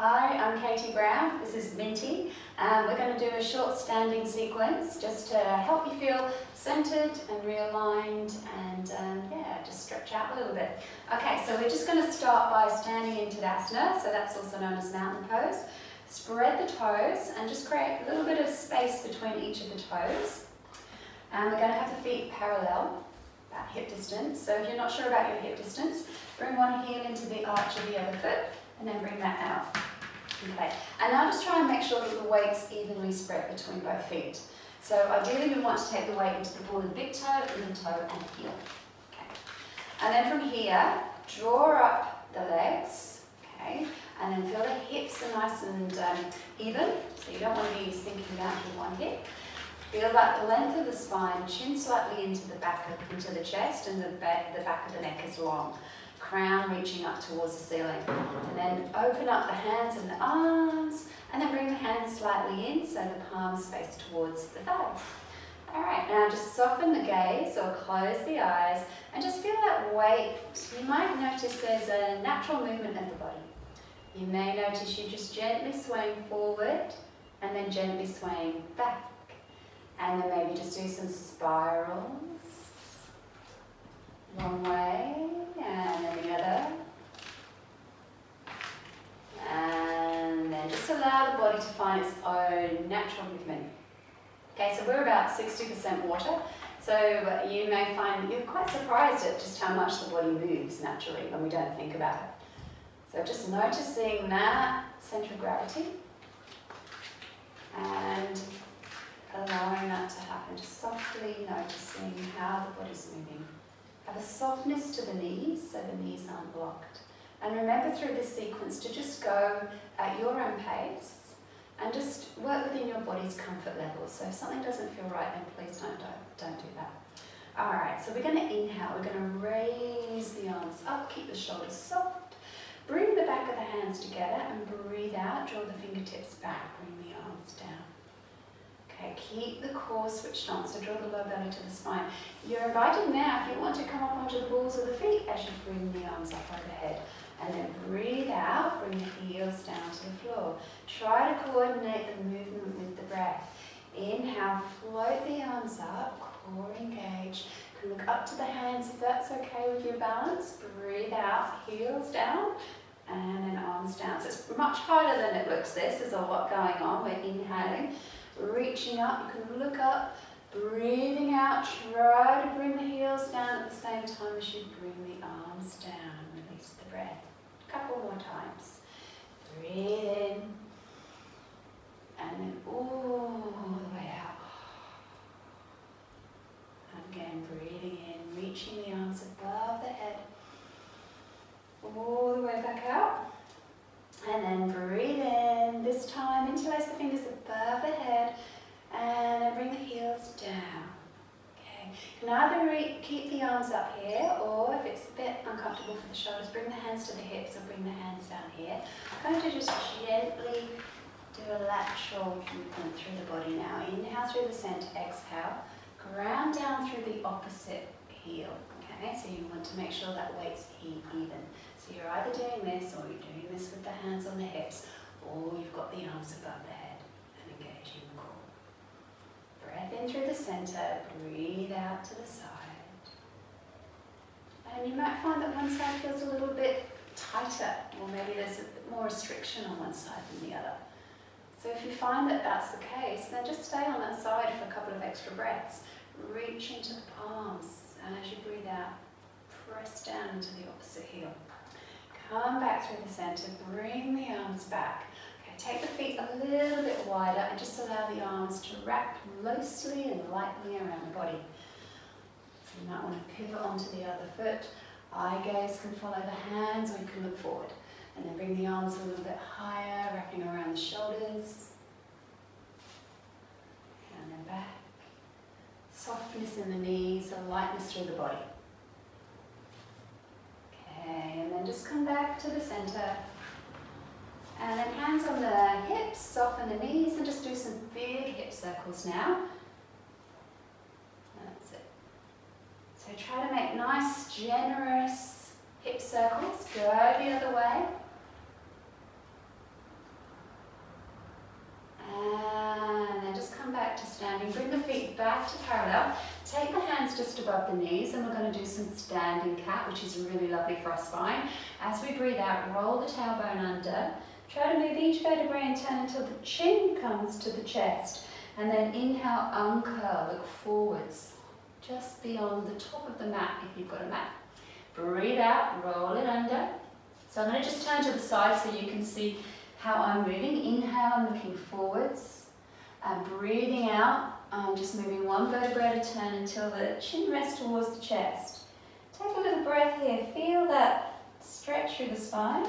Hi, I'm Katie Brown. This is Minty. We're going to do a short standing sequence just to help you feel centered and realigned and yeah, just stretch out a little bit. Okay, so we're just going to start by standing in Tadasana, so that's also known as mountain pose. Spread the toes and just create a little bit of space between each of the toes. And we're going to have the feet parallel, about hip distance. So if you're not sure about your hip distance, bring one heel into the arch of the other foot and then bring that out. Okay, and now just try and make sure that the weight's evenly spread between both feet. So ideally we want to take the weight into the ball of the big toe, little toe and heel. Okay, and then from here, draw up the legs, okay, and then feel the hips are nice and even, so you don't want to be sinking down to one hip. Feel like the length of the spine, chin slightly into the chest, and the back of the neck is long. Crown reaching up towards the ceiling. And then open up the hands and the arms, and then bring the hands slightly in so the palms face towards the thighs. Alright, now just soften the gaze or close the eyes and just feel that weight. You might notice there's a natural movement of the body. You may notice you just gently swaying forward and then gently swaying back. And then maybe just do some spirals. One way, and then the other. And then just allow the body to find its own natural movement. Okay, so we're about 60% water, so you may find that you're quite surprised at just how much the body moves naturally when we don't think about it. So just noticing that center of gravity and allowing that to happen, just softly noticing how the body's moving. Have a softness to the knees, so the knees aren't blocked. And remember through this sequence to just go at your own pace and just work within your body's comfort level. So if something doesn't feel right, then please don't do that. All right, so we're going to inhale. We're going to raise the arms up, keep the shoulders soft. Bring the back of the hands together and breathe out. Draw the fingertips back, bring the arms down. Okay, keep the core switched on, so draw the low belly to the spine. You're invited now, if you want to come up onto the balls of the feet as you bring the arms up overhead. And then breathe out, bring the heels down to the floor. Try to coordinate the movement with the breath. Inhale, float the arms up, core engaged. You can look up to the hands if that's okay with your balance. Breathe out, heels down, and then arms down. So it's much harder than it looks. There's a lot going on. We're inhaling. Reaching up, you can look up, breathing out, try to bring the heels down at the same time as you bring the arms down. Release the breath. A couple more times. Breathe in, and then all the way out. Again, breathing in, reaching the arms above the head, all the way back out. And then breathe in, this time interlace the fingers above the head and then bring the heels down. Okay, you can either keep the arms up here, or if it's a bit uncomfortable for the shoulders, bring the hands to the hips or bring the hands down here. I'm going to just gently do a lateral movement through the body now. Inhale through the center, exhale, ground down through the opposite heel. Okay, so you want to make sure that weight's even. So you're either doing this or you're doing this with the hands on the hips, or you've got the arms above the head and engaging the core. Breath in through the center, breathe out to the side. And you might find that one side feels a little bit tighter, or maybe there's a bit more restriction on one side than the other. So if you find that that's the case, then just stay on that side for a couple of extra breaths. Reach into the palms, and as you breathe out, press down into the opposite heel. Come back through the center, bring the arms back. Okay, take the feet a little bit wider and just allow the arms to wrap loosely and lightly around the body. So you might want to pivot onto the other foot. Eye gaze can follow the hands, or you can look forward. And then bring the arms a little bit higher, wrapping around the shoulders. And then back. Softness in the knees, a lightness through the body. Okay, and then just come back to the center. And then hands on the hips, soften the knees, and just do some big hip circles now. That's it. So try to make nice, generous hip circles. Go the other way. back to parallel. Take the hands just above the knees and we're going to do some standing cat, which is really lovely for our spine. As we breathe out, roll the tailbone under. Try to move each vertebrae and turn until the chin comes to the chest. And then inhale, uncurl, look forwards, just beyond the top of the mat if you've got a mat. Breathe out, roll it under. So I'm going to just turn to the side so you can see how I'm moving. Inhale, I'm looking forwards. And breathing out, I'm just moving one vertebrae to turn until the chin rests towards the chest. Take a little breath here. Feel that stretch through the spine.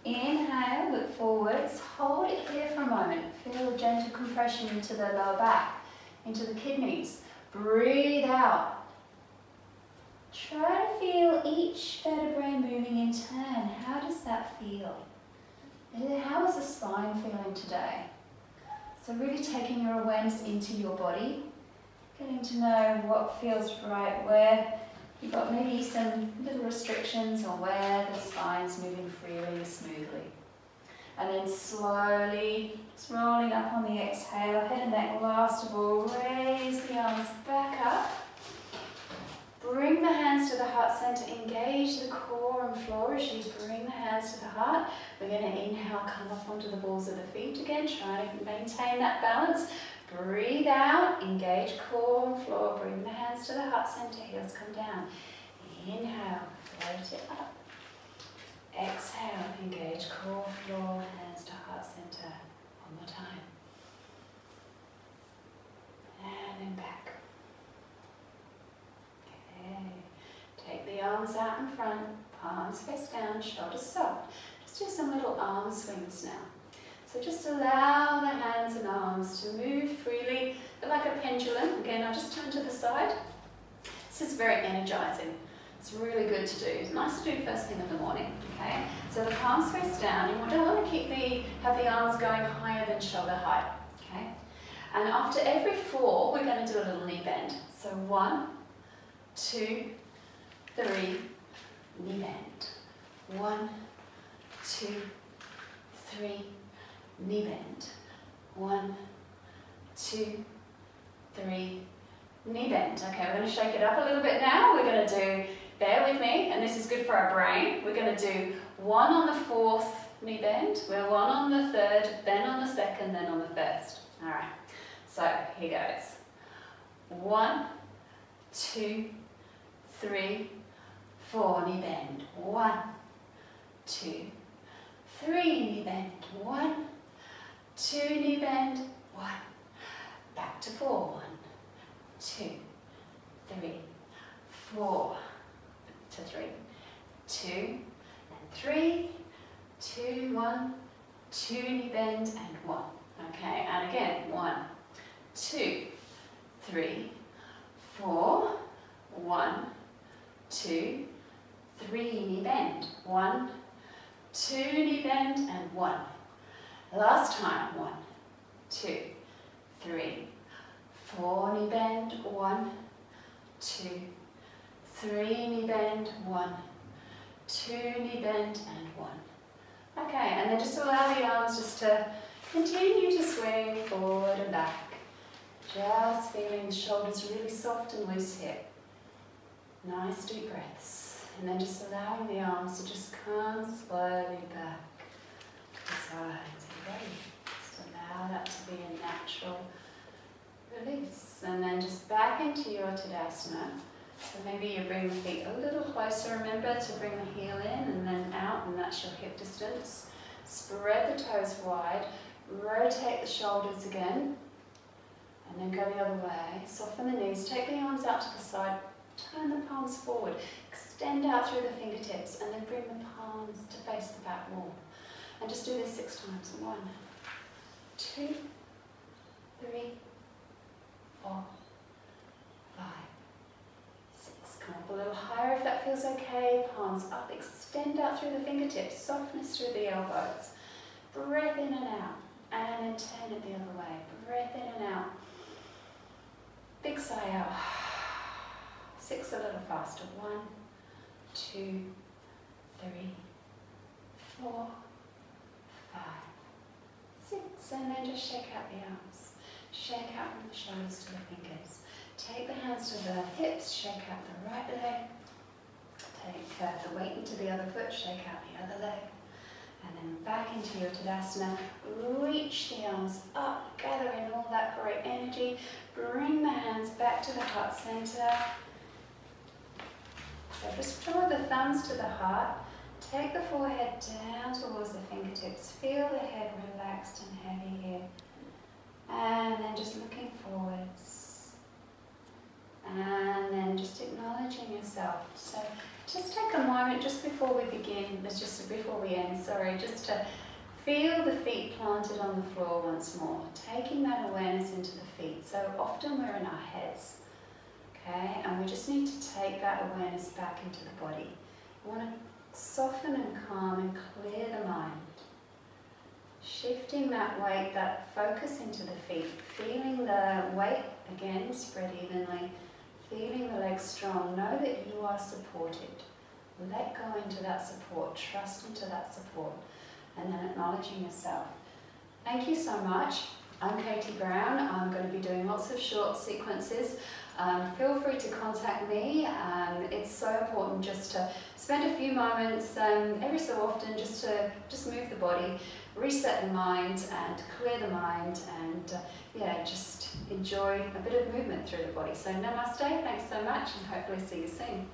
Inhale, look forwards. Hold it here for a moment. Feel a gentle compression into the lower back, into the kidneys. Breathe out. Try to feel each vertebrae moving in turn. How does that feel? How is the spine feeling today? So really taking your awareness into your body, getting to know what feels right, where you've got maybe some little restrictions or where the spine's moving freely, smoothly. And then slowly, just rolling up on the exhale, head and neck last of all, raise the arms back up. Bring the hands to the heart center, engage the core and floor as you bring the hands to the heart. We're going to inhale, come up onto the balls of the feet again, try to maintain that balance. Breathe out, engage core and floor, bring the hands to the heart center, heels come down. Inhale, float it up. Exhale, engage core, floor, hands to heart center. One more time. And then back. Take the arms out in front, palms face down, shoulders soft. Just do some little arm swings now. So just allow the hands and arms to move freely, like a pendulum. Again, I'll just turn to the side. This is very energizing. It's really good to do. It's nice to do first thing in the morning, okay? So the palms face down, and we don't want to have the arms going higher than shoulder height, okay? And after every 4, we're going to do a little knee bend. So 1, 2, 3, knee bend. 1, 2, 3, knee bend. 1, 2, 3, knee bend. Okay, we're going to shake it up a little bit now. We're going to do, bear with me, and this is good for our brain. We're going to do 1 on the 4th knee bend. We're 1 on the 3rd, then on the 2nd, then on the 1st. All right, so here goes. 1, 2, 3, 4, knee bend. 1, 2, 3, knee bend. 1, 2, knee bend. 1. Back to 4. 1, 2, 3, 4. To 3. 2 and 3. 2, 1, 2, knee bend and 1. Okay, and again. 1, 2, 3, 4. 1, 2, 3, knee bend. 1, 2, knee bend and 1. Last time. 1, 2, 3, 4, knee bend. 1, 2, 3, knee bend. 1, 2, knee bend and 1. Okay, and then just allow the arms just to continue to swing forward and back. Just feeling the shoulders really soft and loose here. Nice deep breaths. And then just allowing the arms to just come slowly back to the sides. Are you ready? Just allow that to be a natural release. And then just back into your Tadasana. So maybe you bring the feet a little closer. Remember to bring the heel in and then out, and that's your hip distance. Spread the toes wide. Rotate the shoulders again. And then go the other way. Soften the knees. Take the arms out to the side. Turn the palms forward. Extend out through the fingertips. And then bring the palms to face the back wall. And just do this 6 times. 1, 2, 3, 4, 5, 6. Come up a little higher if that feels okay. Palms up. Extend out through the fingertips. Softness through the elbows. Breath in and out. And then turn it the other way. Breath in and out. Big sigh out. 6 a little faster. 1, 2, 3, 4, 5, 6. And then just shake out the arms. Shake out from the shoulders to the fingers. Take the hands to the hips, shake out the right leg. Take the weight into the other foot, shake out the other leg. And then back into your Tadasana. Reach the arms up, gather in all that great energy. Bring the hands back to the heart center. So just draw the thumbs to the heart. Take the forehead down towards the fingertips. Feel the head relaxed and heavy here. And then just looking forwards. And then just acknowledging yourself. So just take a moment just before we begin, before we end, just to feel the feet planted on the floor once more. Taking that awareness into the feet. So often we're in our heads. Okay, and we just need to take that awareness back into the body. We want to soften and calm and clear the mind. Shifting that weight, that focus into the feet. Feeling the weight, again, spread evenly. Feeling the legs strong. Know that you are supported. Let go into that support. Trust into that support. And then acknowledging yourself. Thank you so much. I'm Katie Brown. I'm going to be doing lots of short sequences. Feel free to contact me. It's so important just to spend a few moments every so often just to move the body, reset the mind and clear the mind, and just enjoy a bit of movement through the body. So namaste, thanks so much, and hopefully see you soon.